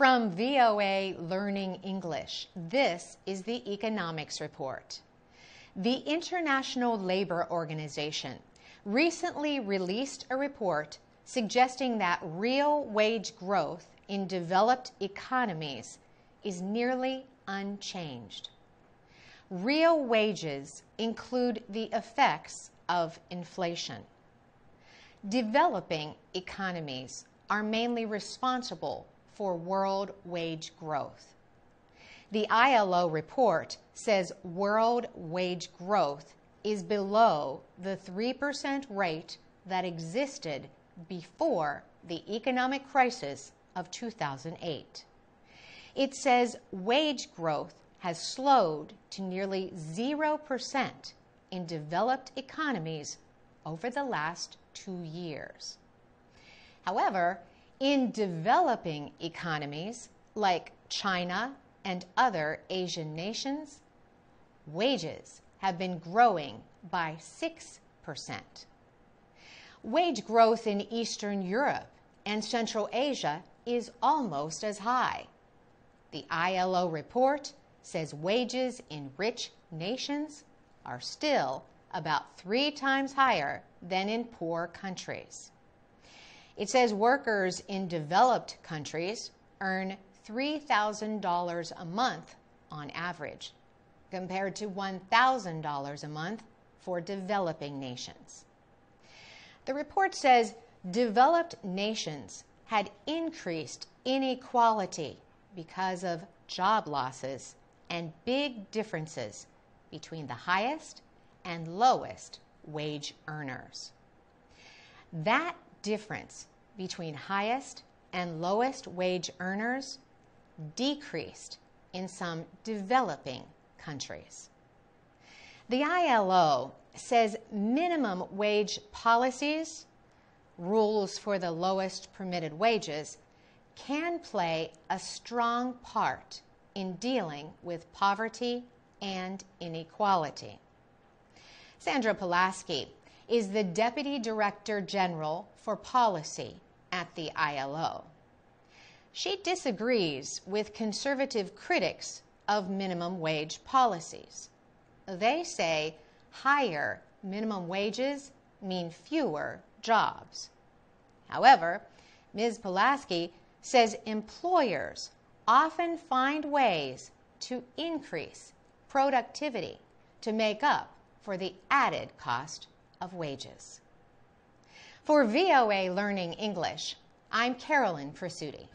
From VOA Learning English, this is the Economics Report. The International Labor Organization recently released a report suggesting that real wage growth in developed economies is nearly unchanged. Real wages include the effects of inflation. Developing economies are mainly responsible for world wage growth. The ILO report says world wage growth is below the 3% rate that existed before the economic crisis of 2008. It says wage growth has slowed to nearly 0% in developed economies over the last 2 years. However, in developing economies like China and other Asian nations, wages have been growing by 6%. Wage growth in Eastern Europe and Central Asia is almost as high. The ILO report says wages in rich nations are still about 3 times higher than in poor countries. It says workers in developed countries earn $3,000 a month on average, compared to $1,000 a month for developing nations. The report says developed nations had increased inequality because of job losses and big differences between the highest and lowest wage earners. That difference between highest and lowest wage earners decreased in some developing countries. The ILO says minimum wage policies, rules for the lowest permitted wages, can play a strong part in dealing with poverty and inequality. Sandra Pulaski is the Deputy Director General for Policy at the ILO. She disagrees with conservative critics of minimum wage policies. They say higher minimum wages mean fewer jobs. However, Ms. Pulaski says employers often find ways to increase productivity to make up for the added cost of wages. For VOA Learning English, I'm Carolyn Prasuti.